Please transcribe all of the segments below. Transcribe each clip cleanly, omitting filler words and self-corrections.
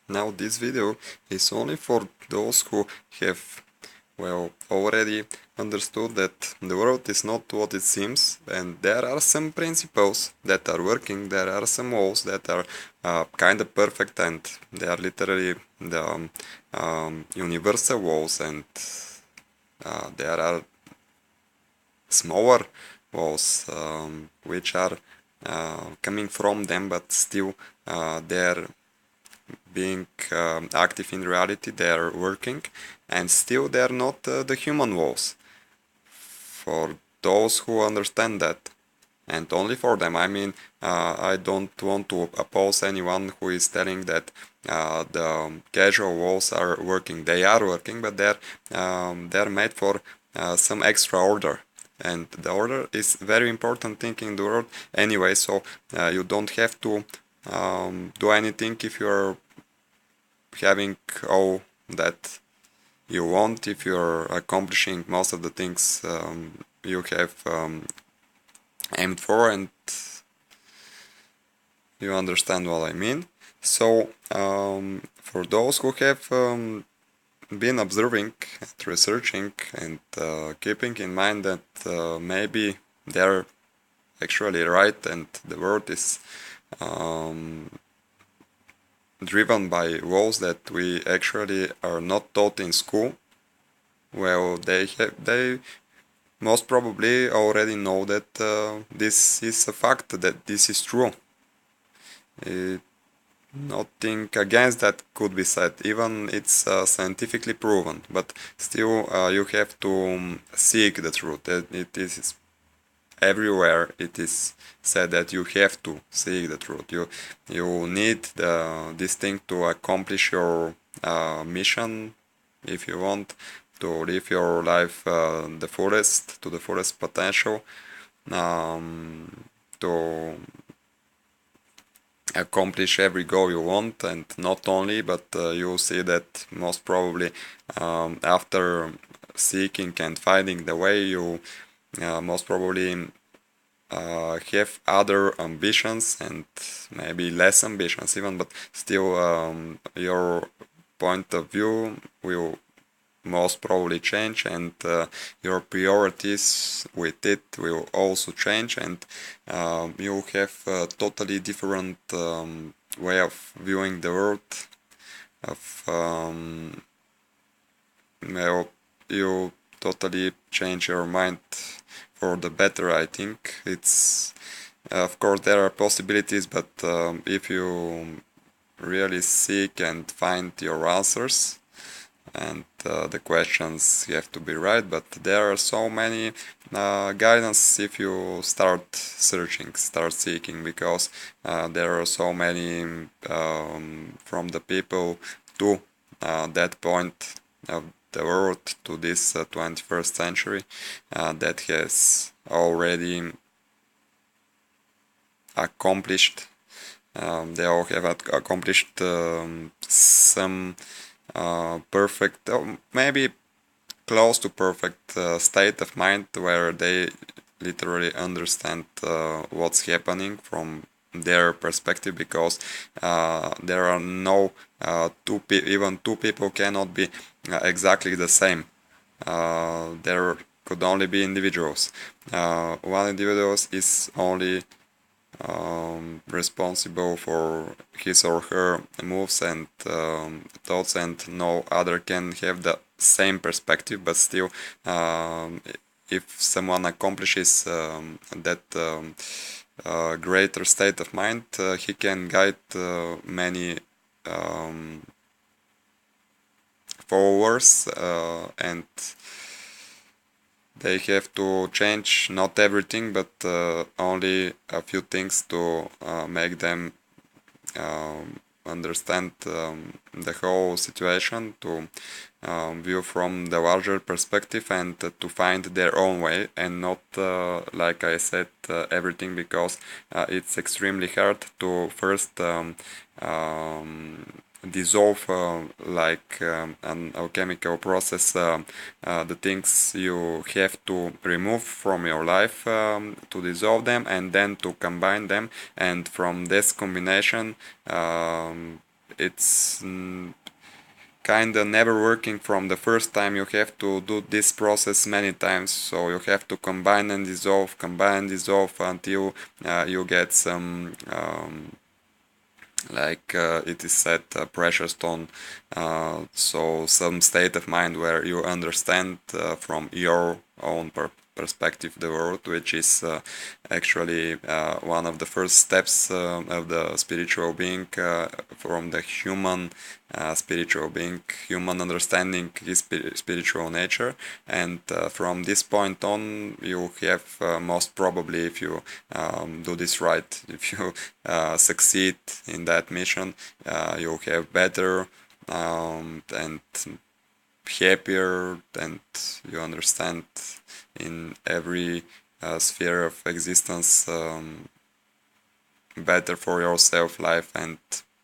Now this video is only for those who have, well, already understood that the world is not what it seems, and there are some principles that are working, there are some laws that are kind of perfect, and they are literally the universal laws, and there are smaller laws which are coming from them, but still they're being active in reality, they are working, and still they are not the human laws. For those who understand that, and only for them, I mean, I don't want to oppose anyone who is telling that the casual laws are working. They are working, but they're made for some extra order. And the order is very important thing in the world anyway, so you don't have to do anything if you're having all that you want, if you're accomplishing most of the things you have aimed for, and you understand what I mean. So for those who have been observing and researching and keeping in mind that maybe they're actually right and the world is driven by laws that we actually are not taught in school, well, they most probably already know that this is a fact, that this is true. Nothing against that could be said, even it's scientifically proven, but still you have to seek the truth. It is everywhere it is said that you have to seek the truth. You need this thing to accomplish your mission, if you want to live your life to the fullest potential, to accomplish every goal you want, and not only, but you'll see that most probably after seeking and finding the way, you most probably have other ambitions and maybe less ambitions even, but still your point of view will most probably change, and your priorities with it will also change, and you have a totally different way of viewing the world, of well, you totally change your mind for the better. I think it's of course there are possibilities, but if you really seek and find your answers, and the questions have to be right, but there are so many guidance if you start searching, start seeking, because there are so many from the people to that point of the world, to this 21st century, that has already accomplished, they all have accomplished some perfect, maybe close to perfect state of mind, where they literally understand what's happening from their perspective, because there are no even two people cannot be exactly the same. There could only be individuals. One individual is only responsible for his or her moves and thoughts, and no other can have the same perspective, but still if someone accomplishes that greater state of mind, he can guide many followers, and they have to change not everything, but only a few things to make them understand the whole situation, to view from the larger perspective, and to find their own way, and not, like I said, everything, because it's extremely hard to first dissolve, like an alchemical process, the things you have to remove from your life, to dissolve them, and then to combine them, and from this combination it's kind of never working from the first time. You have to do this process many times, so you have to combine and dissolve until you get some it is said, pressure stone, so some state of mind where you understand from your own perspective the world, which is actually one of the first steps of the spiritual being, from the human spiritual being. Human understanding is spiritual nature, and from this point on you have most probably, if you do this right, if you succeed in that mission, you'll have better and happier, and you understand in every sphere of existence better for yourself life. And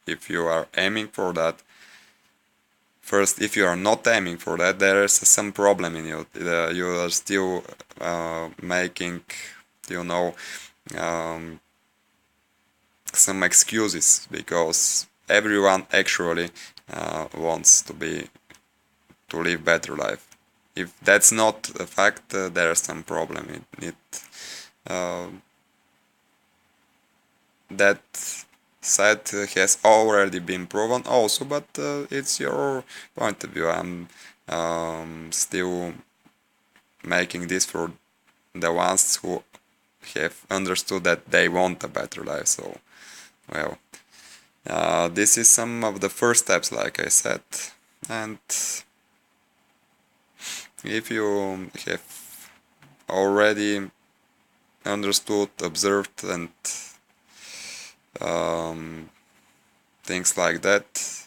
if you are aiming for that, first, if you are not aiming for that, there is some problem in you. You are still making, some excuses, because everyone actually wants to live better life. If that's not a fact, there is some problem in it. That side has already been proven also, but it's your point of view. I'm still making this for the ones who have understood that they want a better life. So, well, this is some of the first steps, like I said. And if you have already understood, observed, and things like that,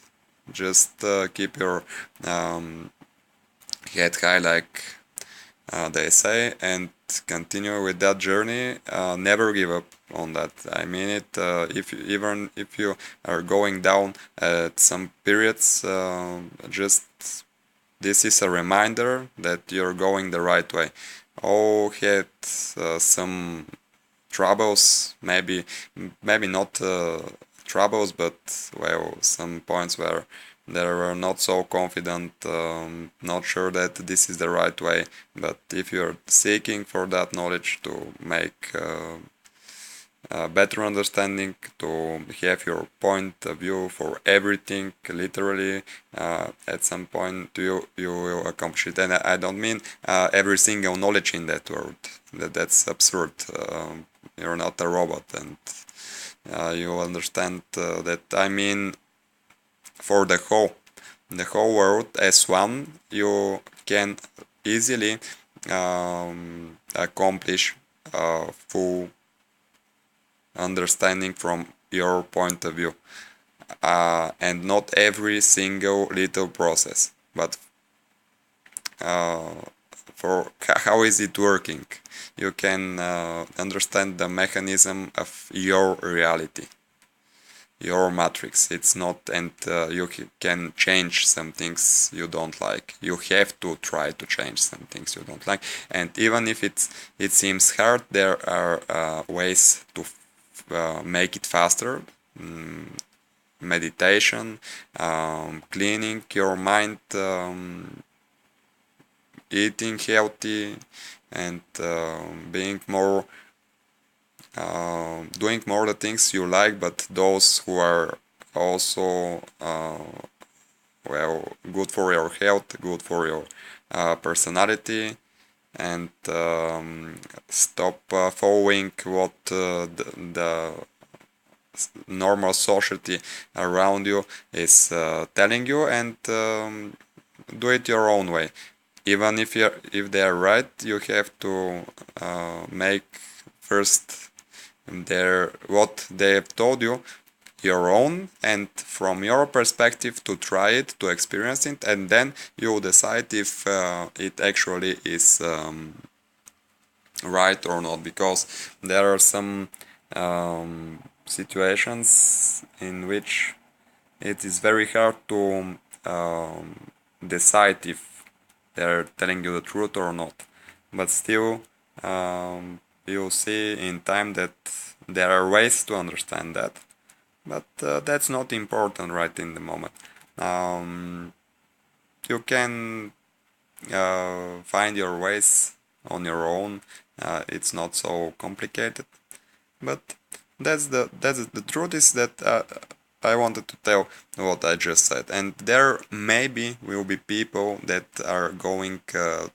just keep your head high, like they say, and continue with that journey. Never give up on that. I mean it. Even if you are going down at some periods, just this is a reminder that you're going the right way. All had some troubles, maybe not troubles, but well, some points where they were not so confident, not sure that this is the right way. But if you're seeking for that knowledge to make better understanding, to have your point of view for everything, literally, at some point you will accomplish it. And I don't mean every single knowledge in that world. That's absurd. You're not a robot, and you understand that. I mean, for the whole world as one, you can easily accomplish full understanding from your point of view, and not every single little process, but for how is it working. You can understand the mechanism of your reality, your matrix. It's not, and you can change some things you don't like. You have to try to change some things you don't like, and even if it seems hard, there are ways to make it faster. Meditation, cleaning your mind, eating healthy, and being more, doing more the things you like, but those who are also well, good for your health, good for your personality, and stop following what the normal society around you is telling you, and do it your own way. Even if they are right, you have to make first what they have told you your own, and from your perspective to try it, to experience it, and then you decide if it actually is right or not, because there are some situations in which it is very hard to decide if they're telling you the truth or not. But still, you'll see in time that there are ways to understand that, but that's not important right in the moment. Um, you can find your ways on your own. It's not so complicated, but the truth is that I wanted to tell what I just said, and there maybe will be people that are going to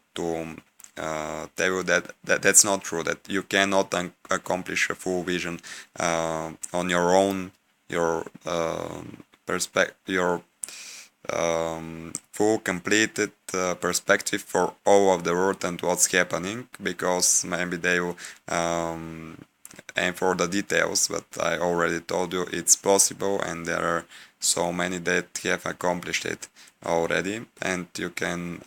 tell you that that's not true. That you cannot accomplish a full vision on your own. Your your full completed perspective for all of the world and what's happening, because maybe they will aim for the details, but I already told you it's possible, and there are so many that have accomplished it already, and you can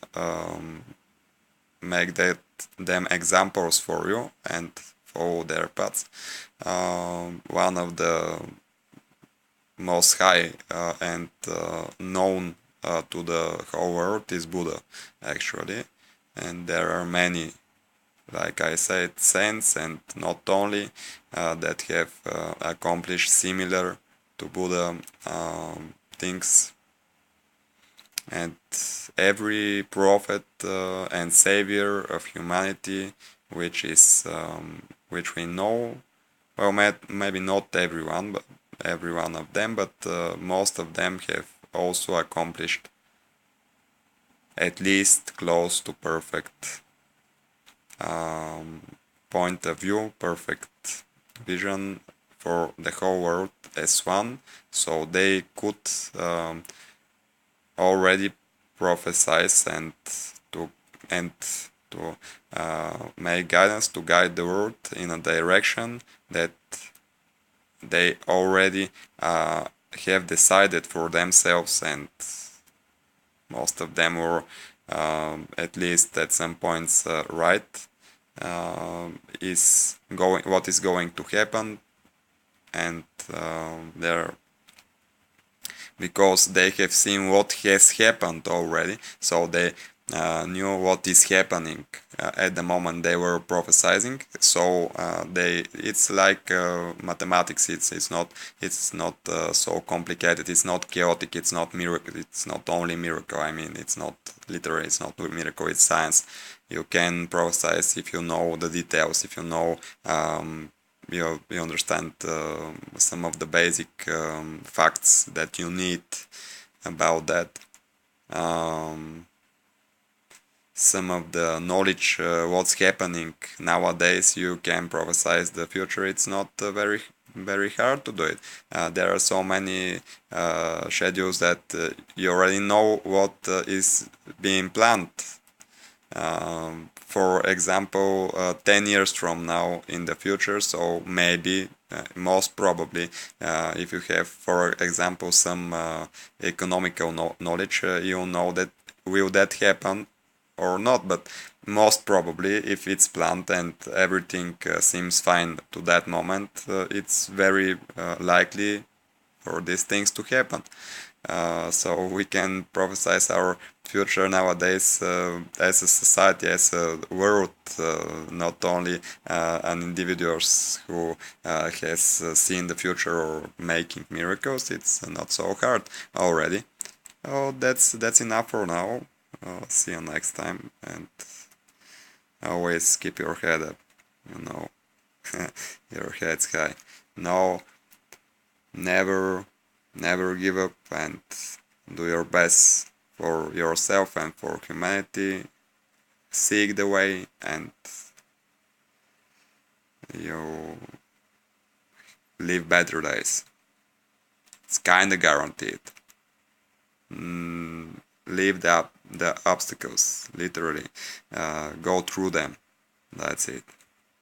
make them examples for you and follow their paths. One of the most high and known to the whole world is Buddha, actually, and there are many, like I said, saints, and not only that have accomplished similar to Buddha things, and every prophet and savior of humanity, which we know, well, maybe not everyone, but every one of them, but most of them have also accomplished at least close to perfect point of view, perfect vision for the whole world as one. So they could already prophesize to and to make guidance, to guide the world in a direction that they already have decided for themselves, and most of them were at least at some points right. Is going what is going to happen, and they're because they have seen what has happened already, so they knew what is happening at the moment they were prophesying. So it's like mathematics. It's not so complicated. It's not chaotic. It's not miracle. It's not only miracle. I mean, it's not literally. It's not miracle. It's science. You can prophesize if you know the details. If you know. You understand some of the basic facts that you need about that. Some of the knowledge what's happening nowadays, you can prophesize the future. It's not very hard to do it. There are so many schedules that you already know what is being planned. For example, 10 years from now in the future, so maybe most probably if you have, for example, some economical knowledge, you'll know that will that happen or not, but most probably if it's planned and everything seems fine to that moment, it's very likely for these things to happen. So we can prophesize our future nowadays as a society, as a world, not only an individuals who has seen the future or making miracles. It's not so hard already. Oh, that's enough for now. See you next time, and always keep your head up, you know, your head's high. No, never give up, and do your best for yourself and for humanity. Seek the way, and you live better days. It's kinda guaranteed. Leave the obstacles, literally. Go through them. That's it.